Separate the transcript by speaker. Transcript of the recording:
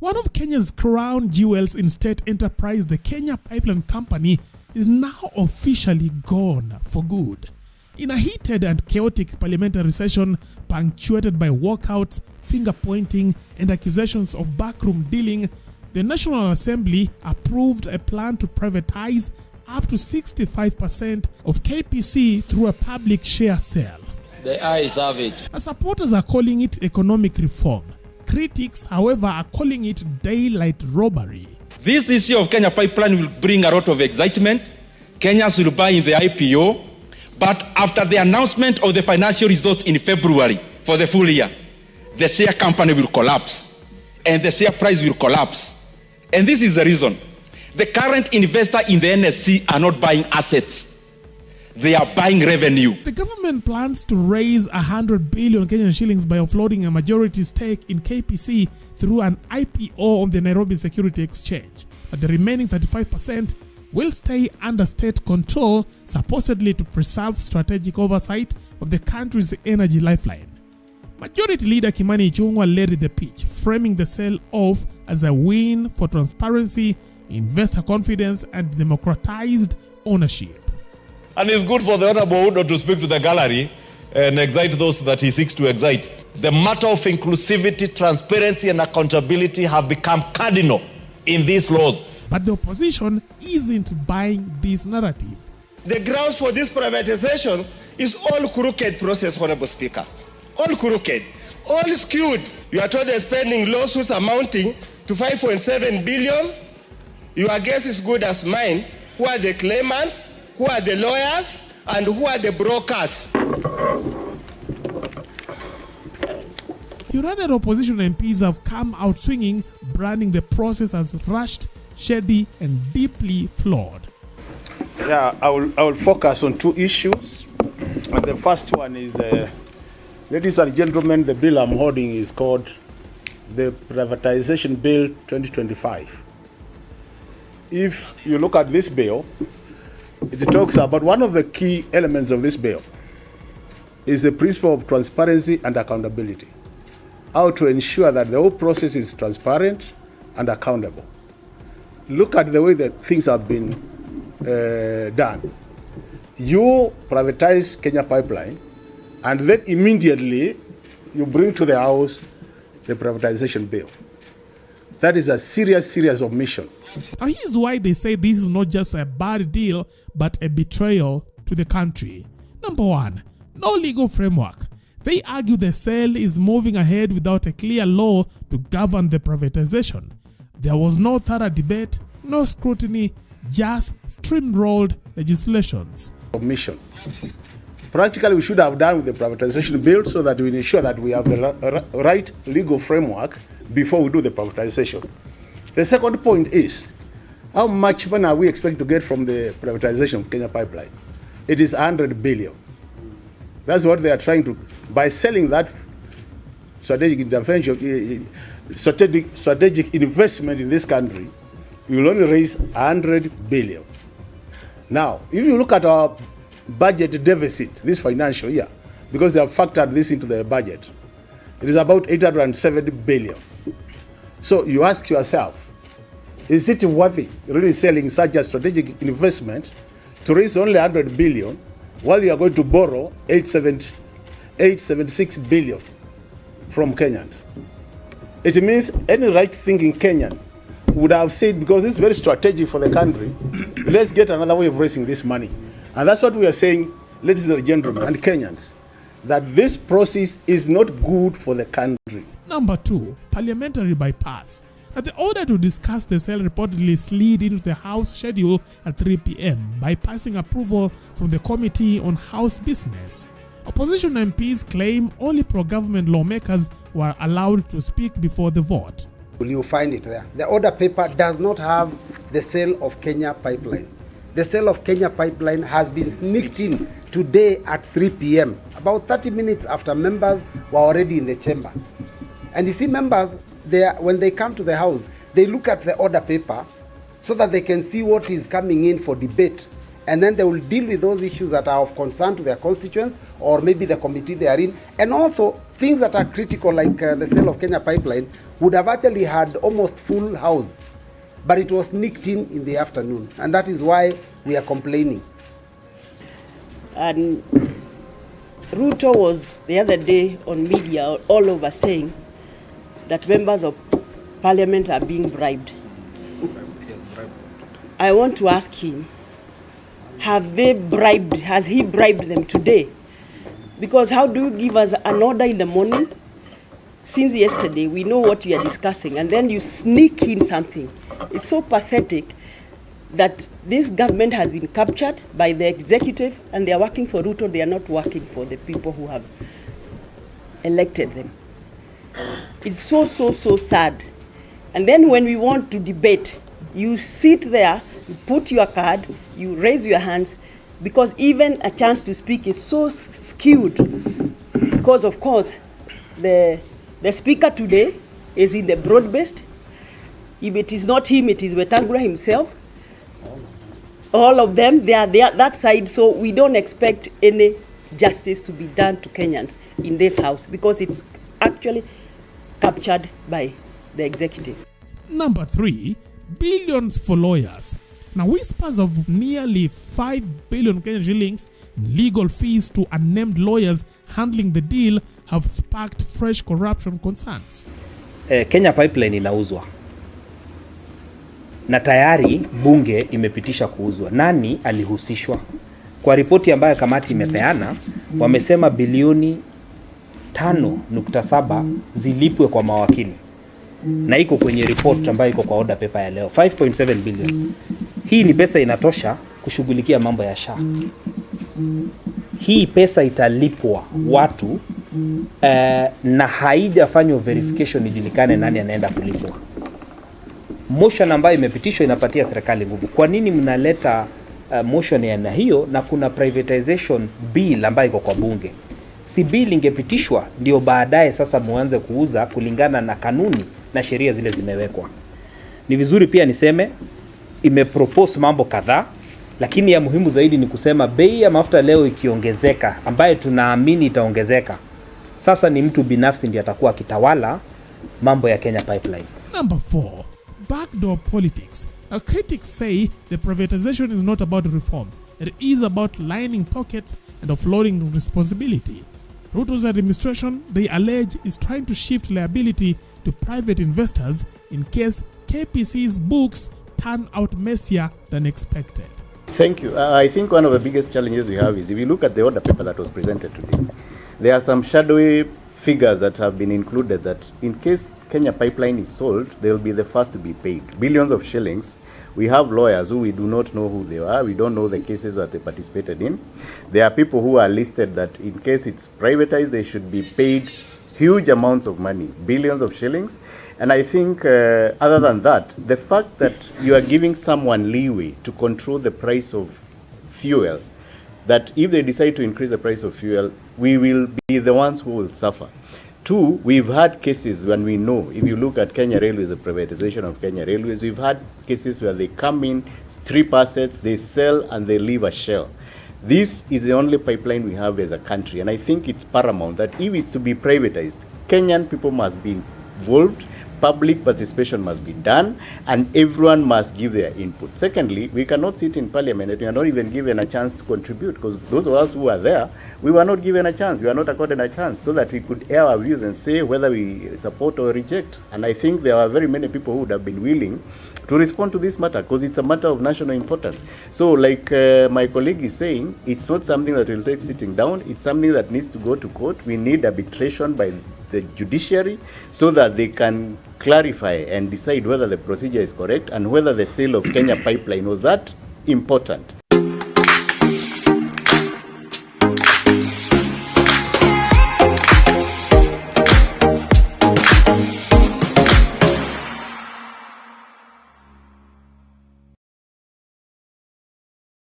Speaker 1: One of Kenya's crown jewels in state enterprise, the Kenya Pipeline Company, is now officially gone for good. In a heated and chaotic parliamentary session punctuated by walkouts, finger-pointing, and accusations of backroom dealing, the National Assembly approved a plan to privatize up to 65% of KPC through a public share sale.
Speaker 2: The eyes have it.
Speaker 1: Supporters are calling it economic reform. Critics, however, are calling it daylight robbery.
Speaker 3: This issue of Kenya Pipeline will bring a lot of excitement. Kenyans will buy in the IPO. But after the announcement of the financial results in February for the full year, the share company will collapse and the share price will collapse. And this is the reason. The current investor in the NSC are not buying assets. They are buying revenue.
Speaker 1: The government plans to raise 100 billion Kenyan shillings by offloading a majority stake in KPC through an IPO on the Nairobi Security Exchange. But the remaining 35% will stay under state control, supposedly to preserve strategic oversight of the country's energy lifeline. Majority Leader Kimani Ichung'wah led the pitch, framing the sale off as a win for transparency, investor confidence, and democratized ownership.
Speaker 4: And it's good for the Honorable Ruto to speak to the gallery and excite those that he seeks to excite. The matter of inclusivity, transparency, and accountability have become cardinal in these laws.
Speaker 1: But the opposition isn't buying this narrative.
Speaker 5: The grounds for this privatization is all crooked process, Honorable Speaker. All crooked, all skewed. You are told they're spending lawsuits amounting to 5.7 billion. Your guess is good as mine. Who are the claimants? Who are the lawyers? And who are the brokers?
Speaker 1: United opposition MPs have come out swinging, branding the process as rushed, shady, and deeply flawed.
Speaker 6: Yeah, I will focus on two issues. And the first one is, ladies and gentlemen, the bill I'm holding is called the Privatization Bill 2025. If you look at this bill, it talks about one of the key elements of this bill is the principle of transparency and accountability. How to ensure that the whole process is transparent and accountable. Look at the way that things have been done. You privatize Kenya Pipeline, and then immediately you bring to the House the privatization bill. That is a serious omission.
Speaker 1: Now here's why they say this is not just a bad deal, but a betrayal to the country. Number one, no legal framework. They argue the sale is moving ahead without a clear law to govern the privatization. There was no thorough debate, no scrutiny, just streamrolled legislations.
Speaker 6: Omission. Practically, we should have done with the privatization bill so that we ensure that we have the right legal framework before we do the privatization. The second point is, how much money are we expecting to get from the privatization of Kenya Pipeline? It is 100 billion. That's what they are trying to, by selling that strategic intervention, strategic investment in this country, you will only raise 100 billion. Now, if you look at our budget deficit this financial year, because they have factored this into the budget, it is about 870 billion. So you ask yourself, is it worthy really selling such a strategic investment to raise only 100 billion while you are going to borrow 876 billion from Kenyans? It means any right-thinking Kenyan would have said, because this is very strategic for the country, let's get another way of raising this money. And that's what we are saying, ladies and gentlemen, and Kenyans, that this process is not good for the country.
Speaker 1: Number two, parliamentary bypass. Now, the order to discuss the sale reportedly slid into the House schedule at 3 p.m., bypassing approval from the Committee on House Business. Opposition MPs claim only pro-government lawmakers were allowed to speak before the vote.
Speaker 7: You find it there. The order paper does not have the sale of Kenya Pipeline. The sale of Kenya Pipeline has been sneaked in today at 3 p.m., about 30 minutes after members were already in the chamber. And you see, members, when they come to the House, they look at the order paper so that they can see what is coming in for debate. And then they will deal with those issues that are of concern to their constituents or maybe the committee they are in. And also, things that are critical like the sale of Kenya Pipeline would have actually had almost full house, but it was sneaked in the afternoon, and that is why we are complaining.
Speaker 8: And Ruto was the other day on media all over saying that members of parliament are being bribed. I want to ask him, has he bribed them today? Because how do you give us an order in the morning? Since yesterday, we know what we are discussing, and then you sneak in something. It's so pathetic that this government has been captured by the executive, and they are working for Ruto. They are not working for the people who have elected them. It's so sad. And then when we want to debate, you sit there, you put your card, you raise your hands, because even a chance to speak is so skewed. Because of course, the speaker today is in the broad-based. If it is not him, it is Wetangula himself. All of them, they are that side, so we don't expect any justice to be done to Kenyans in this house because it's actually captured by the executive.
Speaker 1: Number 3, billions for lawyers. Now, whispers of nearly 5 billion Kenyan shillings in legal fees to unnamed lawyers handling the deal have sparked fresh corruption concerns.
Speaker 9: Kenya Pipeline inauzwa na tayari bunge imepitisha kuuzwa. Nani alihusishwa? Kwa ripoti ambayo kamati imepeana, wamesema bilioni 5.7 zilipwe kwa mawakili. Na iko kwenye report ambayo iko kwa order paper ya leo, 5.7 billion. Hii ni pesa inatosha kushughulikia mambo ya SHA. Hii pesa italipwa watu na haijafanywa verification ijulikane nani anaenda kulipwa. Motion ambayo imepitishwa inapatia serikali nguvu. Kwa nini mnaleta motion ya hiyo na kuna privatization bill ambayo iko kwa bunge? Si bill ingepitishwa ndio baadaye sasa muanze kuuza kulingana na kanuni na sheria zile zimewekwa. Ni vizuri pia niseme imepropose mambo kadhaa, lakini ya muhimu zaidi ni kusema bei ya mafuta leo ikiongezeka, ambaye tunaamini itaongezeka, sasa ni mtu binafsi ndiye atakuwa kitawala mambo ya Kenya Pipeline.
Speaker 1: Number 4, backdoor politics. Now, critics say the privatization is not about reform. It is about lining pockets and offloading responsibility. Ruto's administration, they allege, is trying to shift liability to private investors in case KPC's books turn out messier than expected.
Speaker 10: Thank you. I think one of the biggest challenges we have is if you look at the order paper that was presented today, there are some shadowy figures that have been included that in case Kenya Pipeline is sold, they will be the first to be paid. Billions of shillings. We have lawyers who we do not know who they are. We don't know the cases that they participated in. There are people who are listed that in case it's privatized, they should be paid huge amounts of money, billions of shillings. And I think other than that, the fact that you are giving someone leeway to control the price of fuel, that if they decide to increase the price of fuel, we will be the ones who will suffer. 2, we've had cases when we know, if you look at Kenya Railways, the privatization of Kenya Railways, we've had cases where they come in, strip assets, they sell, and they leave a shell. This is the only pipeline we have as a country, and I think it's paramount that if it's to be privatized, Kenyan people must be involved, public participation must be done, and everyone must give their input. Secondly, we cannot sit in parliament and we are not even given a chance to contribute, because those of us who are there, we were not given a chance, we were not accorded a chance so that we could air our views and say whether we support or reject. And I think there are very many people who would have been willing to respond to this matter because it's a matter of national importance. So like my colleague is saying, it's not something that will take sitting down, it's something that needs to go to court. We need arbitration by the judiciary so that they can clarify and decide whether the procedure is correct and whether the sale of Kenya Pipeline was that important.